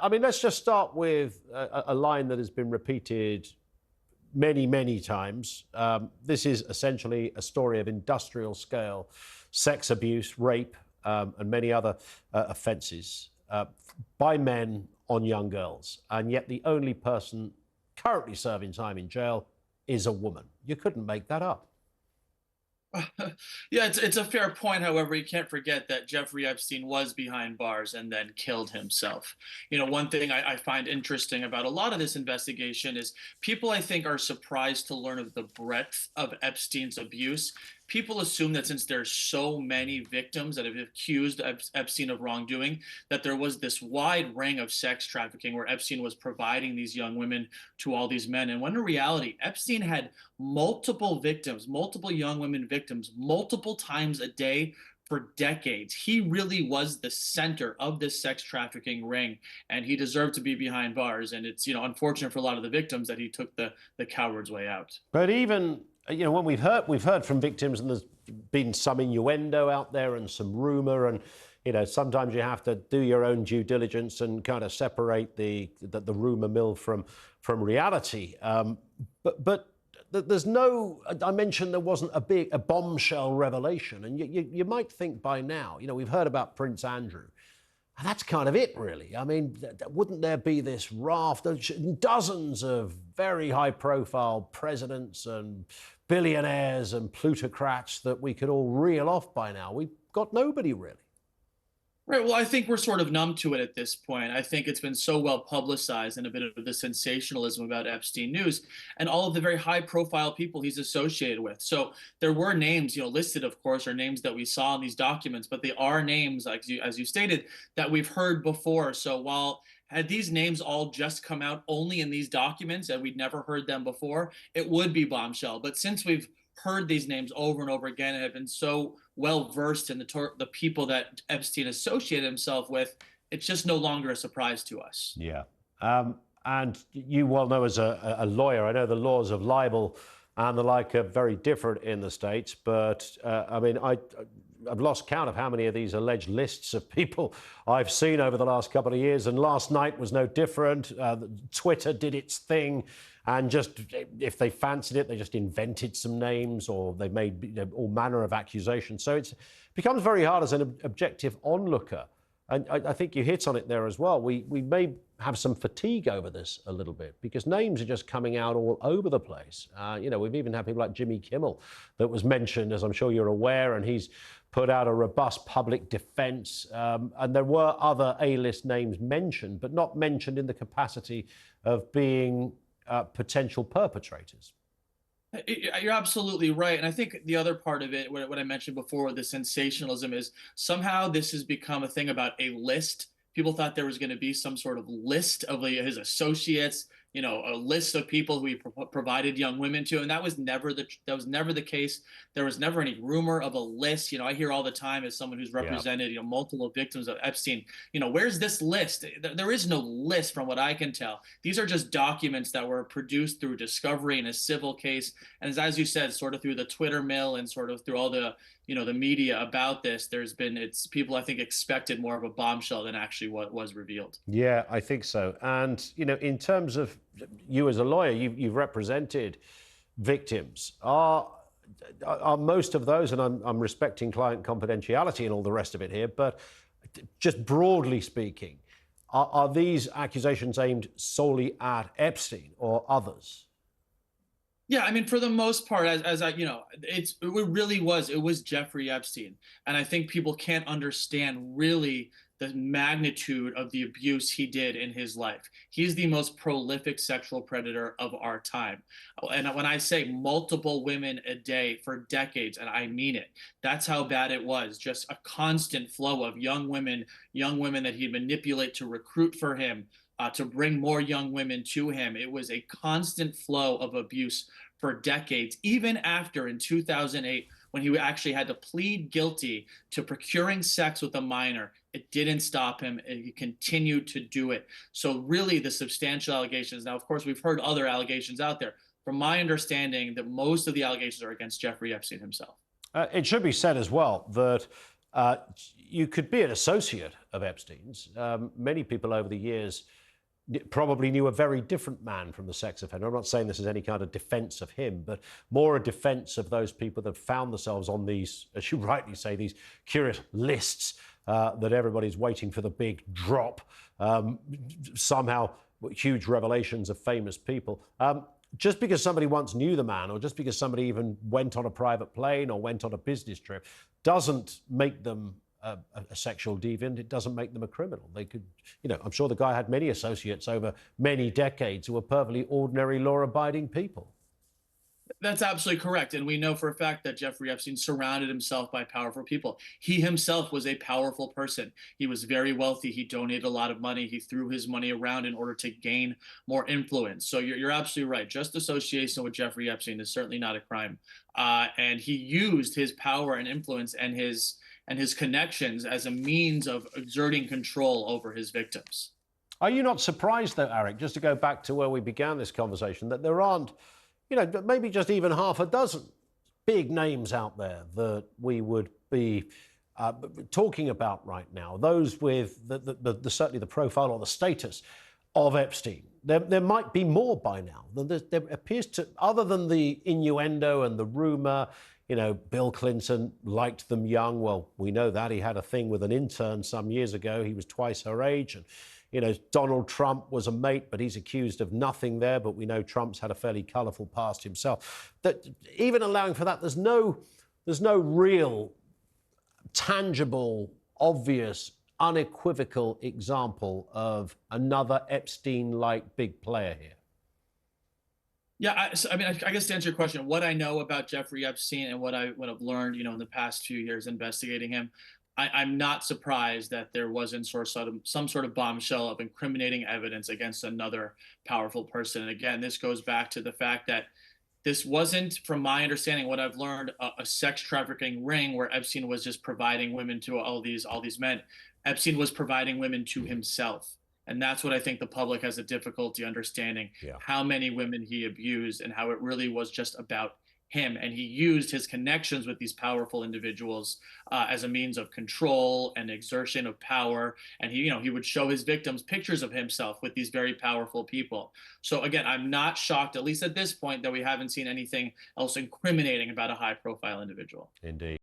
I mean, let's just start with a line that has been repeated many, many times. This is essentially a story of industrial scale sex abuse, rape, and many other offences by men on young girls. And yet the only person currently serving time in jail is a woman. You couldn't make that up. Yeah, it's a fair point. However, you can't forget that Jeffrey Epstein was behind bars and then killed himself. One thing I find interesting about a lot of this investigation is people, I think, are surprised to learn of the breadth of Epstein's abuse. People assume that since there's so many victims that have accused Epstein of wrongdoing, that there was this wide ring of sex trafficking where Epstein was providing these young women to all these men. And when in reality, Epstein had multiple victims, multiple young women victims, multiple times a day for decades. He really was the center of this sex trafficking ring, and he deserved to be behind bars. And it's, unfortunate for a lot of the victims that he took the coward's way out. But even, when we've heard from victims, and there's been some innuendo out there and some rumour, and sometimes you have to do your own due diligence and kind of separate the rumour mill from reality. But there's no. I mentioned there wasn't a bombshell revelation, and you might think by now, we've heard about Prince Andrew. And that's kind of it, really. I mean, wouldn't there be this raft of dozens of very high-profile presidents and billionaires and plutocrats that we could all reel off by now? We've got nobody, really. Right. Well, I think we're sort of numb to it at this point. I think it's been so well publicized and a bit of the sensationalism about Epstein news and all of the very high profile people he's associated with. So there were names, listed, of course, are names that we saw in these documents, but they are names, like as you stated, that we've heard before. So while had these names all just come out only in these documents and we'd never heard them before, it would be Bombshell. But since we've heard these names over and over again and have been so well versed in the people that Epstein associated himself with, it's just no longer a surprise to us. Yeah. And you well know as a lawyer, I know the laws of libel and the like are very different in the States, but I mean, I've lost count of how many of these alleged lists of people I've seen over the last couple of years, and last night was no different. Twitter did its thing, and just if they fancied it, they just invented some names, or they made all manner of accusations. So it becomes very hard as an objective onlooker. And I think you hit on it there as well. We may have some fatigue over this a little bit because names are just coming out all over the place. We've even had people like Jimmy Kimmel that was mentioned, as I'm sure you're aware, and he's put out a robust public defense. And there were other A-list names mentioned, but not mentioned in the capacity of being potential perpetrators. You're absolutely right. And I think the other part of it, what I mentioned before, the sensationalism, is somehow this has become a thing about a list. People thought there was going to be some sort of list of his associates, a list of people who he provided young women to, and that was never the case. There was never any rumor of a list. I hear all the time as someone who's represented, multiple victims of Epstein. Where's this list? There is no list, from what I can tell. These are just documents that were produced through discovery in a civil case, and as you said, sort of through the Twitter mill and sort of through all the the media about this. It's people, I think, expected more of a bombshell than actually what was revealed. Yeah, I think so. And in terms of you as a lawyer, you've represented victims. Are most of those, and I'm respecting client confidentiality and all the rest of it here, but just broadly speaking, are these accusations aimed solely at Epstein or others? Yeah, I mean, for the most part, as I, it was Jeffrey Epstein. And I think people can't understand really the magnitude of the abuse he did in his life. He's the most prolific sexual predator of our time. And when I say multiple women a day for decades, and I mean it, that's how bad it was. Just a constant flow of young women that he'd manipulate to recruit for him, to bring more young women to him. It was a constant flow of abuse for decades, even after in 2008, when he actually had to plead guilty to procuring sex with a minor. It didn't stop him, and he continued to do it. So really the substantial allegations. Now, of course, we've heard other allegations out there. From my understanding, that most of the allegations are against Jeffrey Epstein himself. It should be said as well that Uh, you could be an associate of Epstein's. Many people over the years probably knew a very different man from the sex offender. I'm not saying this is any kind of defense of him, but more a defense of those people that found themselves on these, as you rightly say, these curious lists that everybody's waiting for the big drop. Somehow, huge revelations of famous people. Just because somebody once knew the man, or just because somebody even went on a private plane or went on a business trip, doesn't make them a sexual deviant. It doesn't make them a criminal. They could, I'm sure the guy had many associates over many decades who were perfectly ordinary, law-abiding people. That's absolutely correct. And we know for a fact that Jeffrey Epstein surrounded himself by powerful people. He himself was a powerful person. He was very wealthy. He donated a lot of money. He threw his money around in order to gain more influence. So you're absolutely right. Just association with Jeffrey Epstein is certainly not a crime. And he used his power and influence and his connections as a means of exerting control over his victims. Are you not surprised, though, Eric, just to go back to where we began this conversation, that there aren't, maybe just even half a dozen big names out there that we would be talking about right now, those with certainly the profile or the status of Epstein? There might be more by now. There appears to, other than the innuendo and the rumor, Bill Clinton liked them young. Well, we know that. He had a thing with an intern some years ago. He was twice her age. And Donald Trump was a mate, but he's accused of nothing there. But we know Trump's had a fairly colourful past himself. That even allowing for that, there's no real, tangible, obvious, unequivocal example of another Epstein-like big player here. Yeah, I guess to answer your question, what I know about Jeffrey Epstein and what I've learned, in the past few years investigating him, I'm not surprised that there wasn't some sort of bombshell of incriminating evidence against another powerful person. And again, this goes back to the fact that this wasn't, from my understanding, what I've learned, a sex trafficking ring where Epstein was just providing women to all these men. Epstein was providing women to himself. And that's what I think the public has a difficulty understanding, how many women he abused and how it really was just about him. And he used his connections with these powerful individuals as a means of control and exertion of power. And he would show his victims pictures of himself with these very powerful people. So again, I'm not shocked, at least at this point, that we haven't seen anything else incriminating about a high profile individual. Indeed.